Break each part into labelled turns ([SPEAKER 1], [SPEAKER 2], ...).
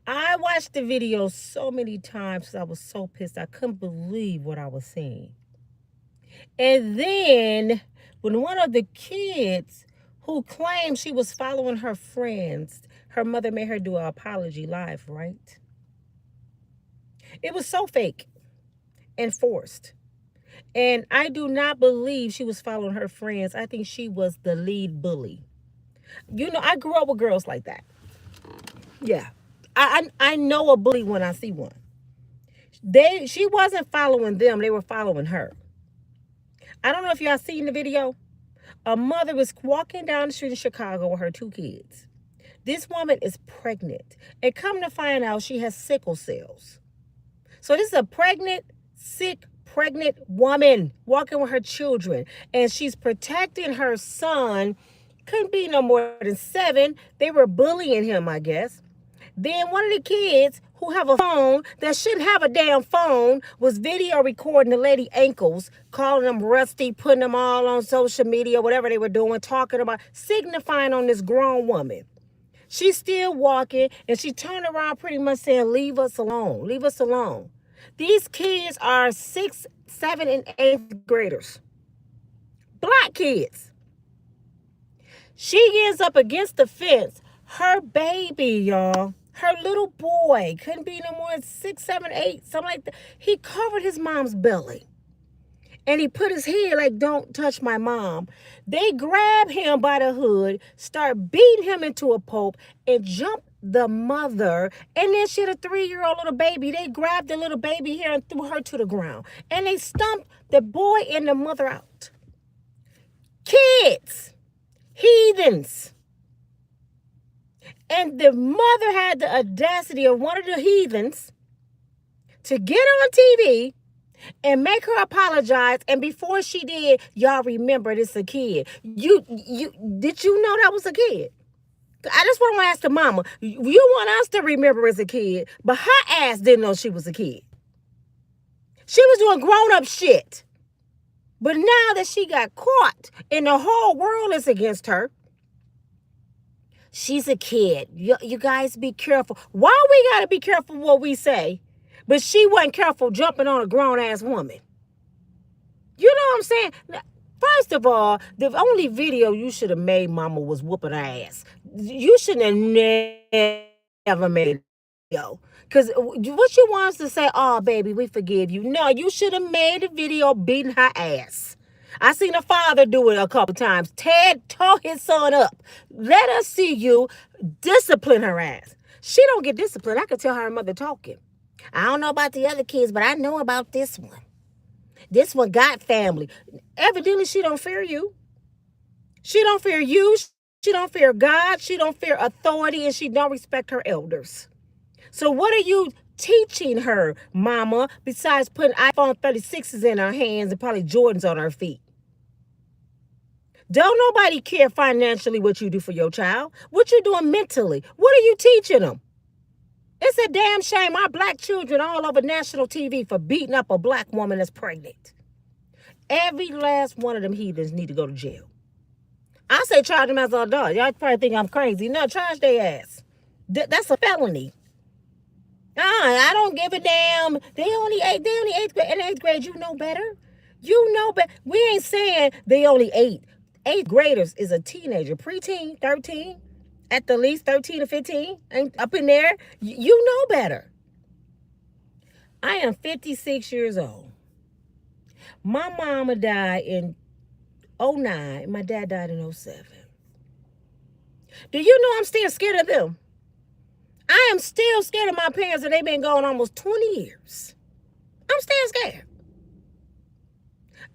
[SPEAKER 1] I watched the video so many times because I was so pissed. I couldn't believe what I was seeing. And then when one of the kids who claimed she was following her friends, her mother made her do an apology live, right? It was so fake and forced. And I do not believe she was following her friends. I think she was the lead bully. You know, I grew up with girls like that. Yeah. I know a bully when I see one. She wasn't following them, they were following her. I don't know if y'all seen the video. A mother was walking down the street in Chicago with her two kids. This woman is pregnant. And come to find out, she has sickle cells. So this is a pregnant woman walking with her children. And she's protecting her son. Couldn't be no more than 7. They were bullying him, I guess. Then one of the kids who have a phone that shouldn't have a damn phone was video recording the lady ankles, calling them rusty, putting them all on social media, whatever they were doing, talking about, signifying on this grown woman. She's still walking, and she turned around pretty much saying, leave us alone, leave us alone. These kids are 6th, 7th, and 8th graders. Black kids. She gets up against the fence. Her baby, y'all. Her little boy, couldn't be no more than 6, 7, 8, something like that. He covered his mom's belly. And he put his head like, don't touch my mom. They grab him by the hood, start beating him into a pulp, and jump the mother. And then she had a 3-year-old little baby. They grabbed the little baby here and threw her to the ground. And they stumped the boy and the mother out. Kids. Heathens. And the mother had the audacity of one of the heathens to get on TV and make her apologize. And before she did, y'all remember this a kid. You did you know that was a kid? I just want to ask the mama. You want us to remember as a kid, but her ass didn't know she was a kid. She was doing grown-up shit. But now that she got caught and the whole world is against her, she's a kid. You guys be careful. Why we got to be careful what we say? But she wasn't careful jumping on a grown-ass woman. You know what I'm saying? Now, first of all, the only video you should have made, mama, was whooping her ass. You shouldn't have never made a video. Because what you want us to say, oh, baby, we forgive you. No, you should have made a video beating her ass. I seen a father do it a couple times. Ted tore his son up. Let us see you discipline her ass. She don't get disciplined. I could tell her mother talking. I don't know about the other kids, but I know about this one. This one got family. Evidently, she don't fear you. She don't fear you. She don't fear God. She don't fear authority, and she don't respect her elders. So what are you teaching her, mama, besides putting iPhone 36s in her hands and probably Jordans on her feet? Don't nobody care financially what you do for your child. What you doing mentally? What are you teaching them? It's a damn shame our black children all over national TV for beating up a black woman that's pregnant. Every last one of them heathens need to go to jail. I say charge them as an adult. Y'all probably think I'm crazy. No, charge their ass. That's a felony. I don't give a damn. They only 8th grade. In 8th grade, you know better. You know better. We ain't saying they only 8. 8th graders is a teenager, preteen, 13, at the least 13 or 15, ain't up in there. You know better. I am 56 years old. My mama died in 09. My dad died in 07. Do you know I'm still scared of them? I am still scared of my parents, and they've been gone almost 20 years. I'm still scared.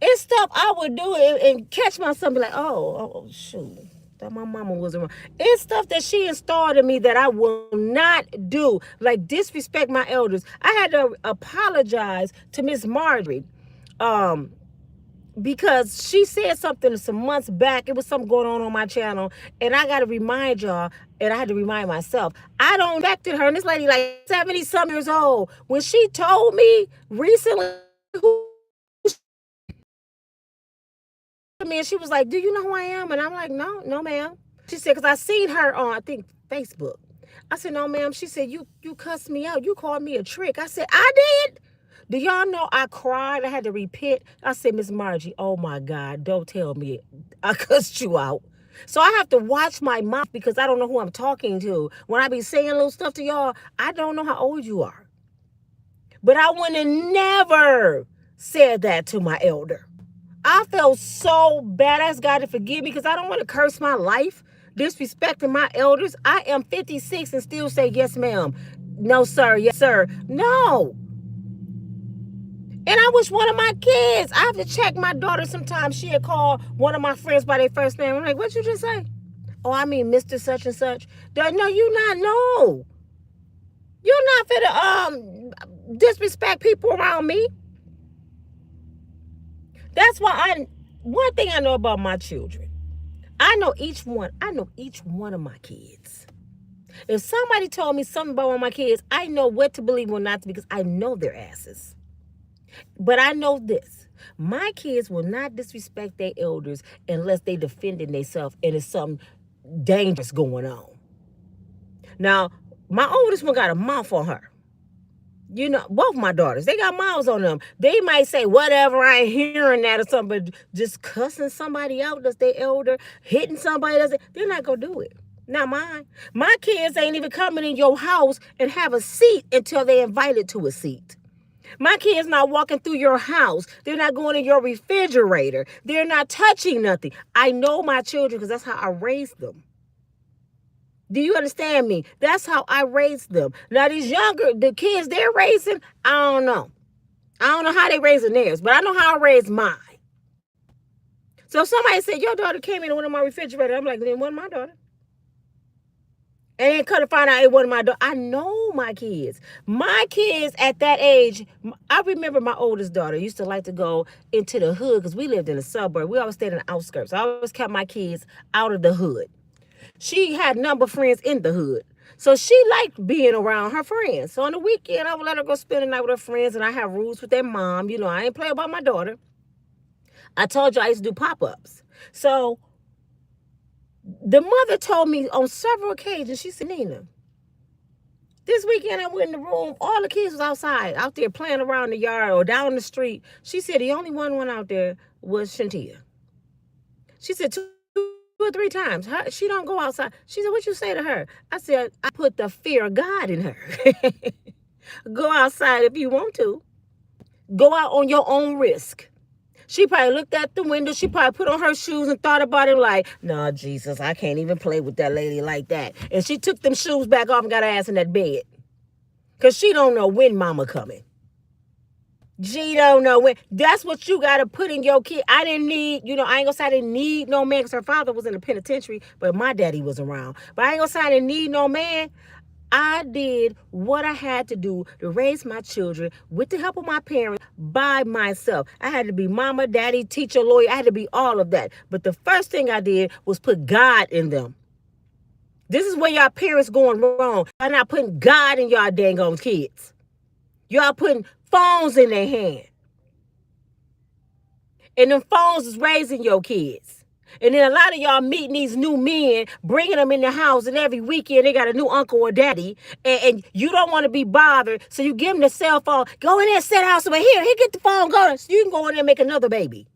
[SPEAKER 1] It's stuff I would do and catch myself and be like, oh, shoot. Thought my mama was around. It's stuff that she installed in me that I will not do. Like disrespect my elders. I had to apologize to Miss Marjorie. Because she said something some months back. It was something going on my channel. And I got to remind y'all, and I had to remind myself, I don't respected her. And this lady like 70-some years old. When she told me recently who me, and she was like, do you know who I am? And I'm like, no, ma'am. She said, because I seen her on, I think, Facebook. I said, no, ma'am. She said, you cussed me out. You called me a trick. I said, I did? Do y'all know I cried? I had to repent. I said, Miss Margie, oh my God, don't tell me I cussed you out. So I have to watch my mouth because I don't know who I'm talking to. When I be saying little stuff to y'all, I don't know how old you are. But I would have never said that to my elder. I felt so bad. I asked God to forgive me because I don't want to curse my life, disrespecting my elders. I am 56 and still say, yes, ma'am. No, sir. Yes, sir. No. And I wish one of my kids, I have to check my daughter sometimes. She had called one of my friends by their first name. I'm like, what'd you just say? Oh, I mean, Mr. Such and Such. No, you not. No. You're not fit to disrespect people around me. That's why one thing I know about my children, I know each one of my kids. If somebody told me something about one of my kids, I know what to believe or not to because I know their asses. But I know this. My kids will not disrespect their elders unless they defending themselves and it's something dangerous going on. Now, my oldest one got a mouth on her. You know, both my daughters, they got mouths on them. They might say, whatever, I ain't hearing that or something, but just cussing somebody out that's their elder, hitting somebody, they're not going to do it. Not mine. My kids ain't even coming in your house and have a seat until they invited to a seat. My kids not walking through your house. They're not going in your refrigerator. They're not touching nothing. I know my children because that's how I raised them. Do you understand me? That's how I raised them. Now, the kids they're raising, I don't know. I don't know how they raising theirs, but I know how I raised mine. So if somebody said, your daughter came in one of my refrigerators, I'm like, it wasn't my daughter. And then come to find out it wasn't my daughter. I know my kids. My kids at that age, I remember my oldest daughter used to like to go into the hood because we lived in the suburb. We always stayed in the outskirts. I always kept my kids out of the hood. She had a number of friends in the hood. So she liked being around her friends. So on the weekend, I would let her go spend the night with her friends, and I have rules with their mom. You know, I ain't play about my daughter. I told you I used to do pop-ups. So the mother told me on several occasions, she said, Nina, this weekend I went in the room, all the kids was outside, out there playing around the yard or down the street. She said the only one went out there was Shantia. She said two or three times. She don't go outside. She said, what you say to her? I said, I put the fear of God in her. Go outside if you want to. Go out on your own risk. She probably looked out the window. She probably put on her shoes and thought about it like, nah, Jesus, I can't even play with that lady like that. And she took them shoes back off and got her ass in that bed. Because she don't know when mama coming. She don't know when. That's what you got to put in your kid. I didn't need, I ain't going to say I didn't need no man because her father was in the penitentiary, but my daddy was around. But I ain't going to say I didn't need no man. I did what I had to do to raise my children with the help of my parents by myself. I had to be mama, daddy, teacher, lawyer. I had to be all of that. But the first thing I did was put God in them. This is where y'all parents going wrong. Y'all not putting God in y'all dang on kids. Y'all putting phones in their hand. And them phones is raising your kids. And then a lot of y'all meeting these new men, bringing them in the house, and every weekend they got a new uncle or daddy, and you don't want to be bothered, so you give them the cell phone. Go in there, sit down somewhere. Here, get the phone, go. So you can go in there and make another baby.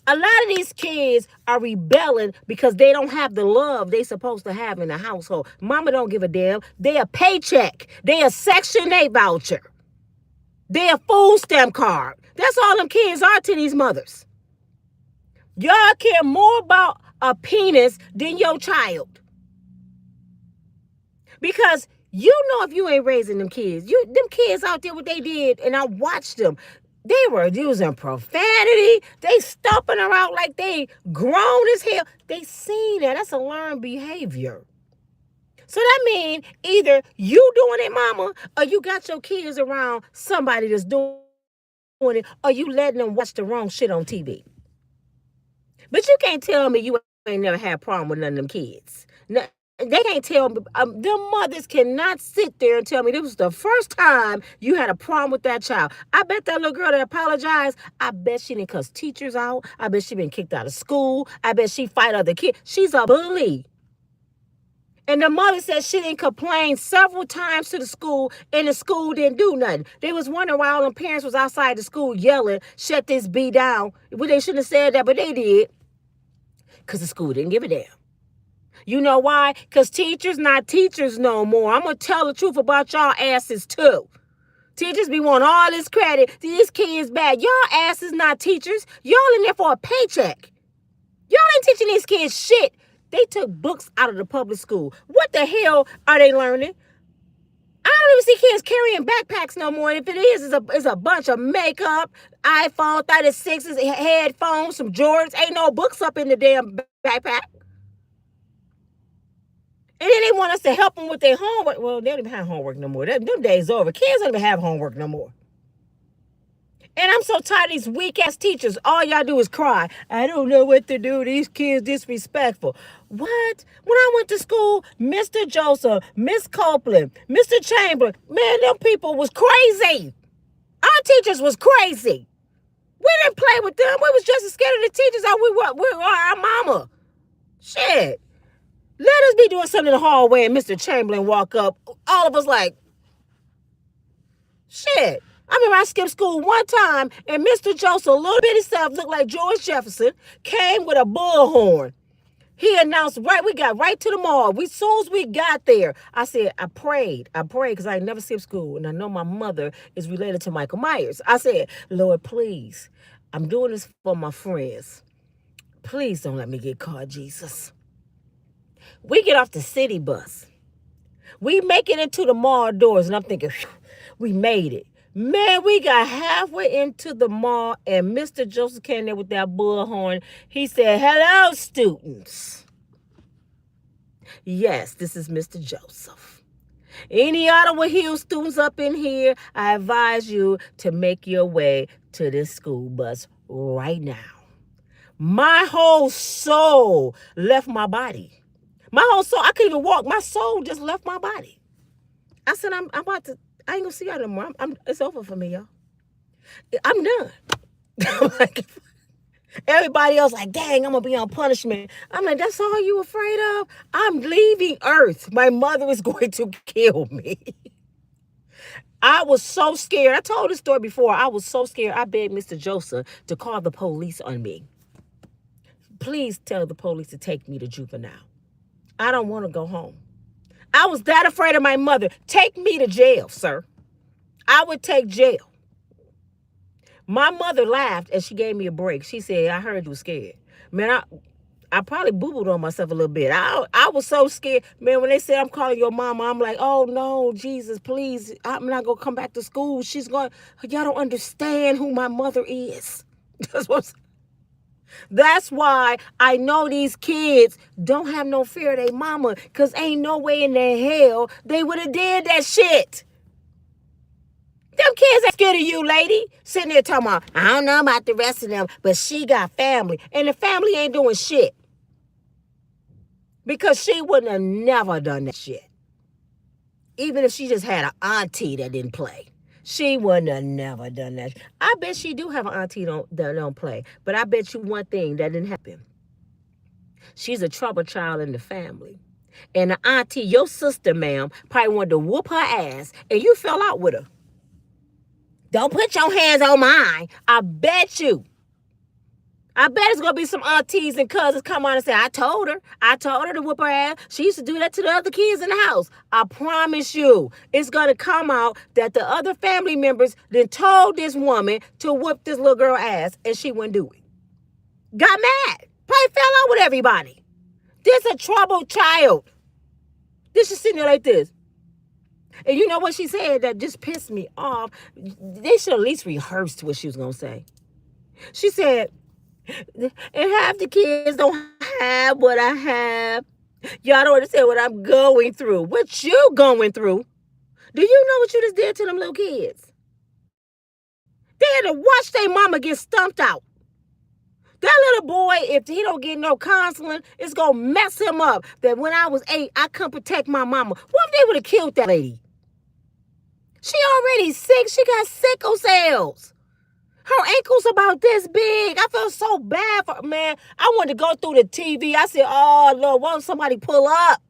[SPEAKER 1] A lot of these kids are rebelling because they don't have the love they supposed to have in the household. Mama don't give a damn. They a paycheck. They a Section 8 voucher. They a food stamp card. That's all them kids are to these mothers. Y'all care more about a penis than your child. Because you know if you ain't raising them kids, them kids out there what they did, and I watched them. They were using profanity. They stomping around like they grown as hell. They seen that. That's a learned behavior. So that means either you doing it, mama, or you got your kids around somebody that's doing it, or you letting them watch the wrong shit on TV. But you can't tell me you ain't never had a problem with none of them kids. No, they can't tell me. Them mothers cannot sit there and tell me this was the first time you had a problem with that child. I bet that little girl that apologized, I bet she didn't cuss teachers out. I bet she been kicked out of school. I bet she fight other kids. She's a bully. And the mother said she didn't complain several times to the school, and the school didn't do nothing. They was wondering why all the parents was outside the school yelling, shut this B down. Well, they shouldn't have said that, but they did. Because the school didn't give a damn. You know why? Because teachers not teachers no more. I'm going to tell the truth about y'all asses too. Teachers be wanting all this credit. These kids bad. Y'all asses not teachers. Y'all in there for a paycheck. Y'all ain't teaching these kids shit. They took books out of the public school. What the hell are they learning? I don't even see kids carrying backpacks no more. And if it is, it's a bunch of makeup, iPhone 36s, headphones, some Jordans. Ain't no books up in the damn backpack. And then they want us to help them with their homework. Well, they don't even have homework no more. Them days over. Kids don't even have homework no more. And I'm so tired of these weak-ass teachers. All y'all do is cry. I don't know what to do. These kids disrespectful. What? When I went to school, Mr. Joseph, Miss Copeland, Mr. Chamberlain, man, them people was crazy. Our teachers was crazy. We didn't play with them. We was just as scared of the teachers as we were our mama. Shit. Let us be doing something in the hallway and Mr. Chamberlain walk up. All of us like, shit. I remember I skipped school one time and Mr. Joseph, a little bitty self, looked like George Jefferson, came with a bullhorn. He announced, we got right to the mall. As soon as we got there, I said, I prayed because I never skipped school. And I know my mother is related to Michael Myers. I said, Lord, please, I'm doing this for my friends. Please don't let me get caught, Jesus. We get off the city bus. We make it into the mall doors, and I'm thinking, we made it. Man, we got halfway into the mall, and Mr. Joseph came there with that bullhorn. He said, hello, students. Yes, this is Mr. Joseph. Any Ottawa Hill students up in here, I advise you to make your way to this school bus right now. My whole soul left my body. My whole soul, I couldn't even walk. My soul just left my body. I said, I'm about to, I ain't gonna see y'all no more. It's over for me, y'all. I'm done. Like, everybody else like, dang, I'm gonna be on punishment. I'm like, that's all you afraid of? I'm leaving Earth. My mother is going to kill me. I was so scared. I told this story before. I was so scared. I begged Mr. Joseph to call the police on me. Please tell the police to take me to juvenile. I don't want to go home. I was that afraid of my mother. Take me to jail, sir. I would take jail. My mother laughed and she gave me a break. She said, I heard you were scared. Man, I probably boo-booed on myself a little bit. I was so scared. Man, when they said I'm calling your mama, I'm like, oh, no, Jesus, please. I'm not going to come back to school. Y'all don't understand who my mother is. That's why I know these kids don't have no fear of their mama, because ain't no way in the hell they would have did that shit. Them kids ain't scared of you, lady. Sitting there talking about, I don't know about the rest of them, but she got family. And the family ain't doing shit. Because she wouldn't have never done that shit. Even if she just had an auntie that didn't play. She wouldn't have never done that. I bet she do have an auntie that don't play. But I bet you one thing that didn't happen. She's a trouble child in the family. And the auntie, your sister, ma'am, probably wanted to whoop her ass. And you fell out with her. Don't put your hands on mine. I bet you. I bet it's going to be some aunties and cousins come on and say, I told her to whoop her ass. She used to do that to the other kids in the house. I promise you, it's going to come out that the other family members then told this woman to whoop this little girl ass, and she wouldn't do it. Got mad. Probably fell out with everybody. This a troubled child. This is sitting there like this. And you know what she said that just pissed me off? They should at least rehearsed what she was going to say. She said, and half the kids don't have what I have. Y'all don't understand what I'm going through. What you going through? Do you know what you just did to them little kids? They had to watch their mama get stumped out. That little boy, if he don't get no counseling, it's going to mess him up. That when I was 8, I couldn't protect my mama. What if they would have killed that lady? She already sick. She got sickle cells. Her ankle's about this big. I felt so bad for her, man. I wanted to go through the TV. I said, oh, Lord, why don't somebody pull up?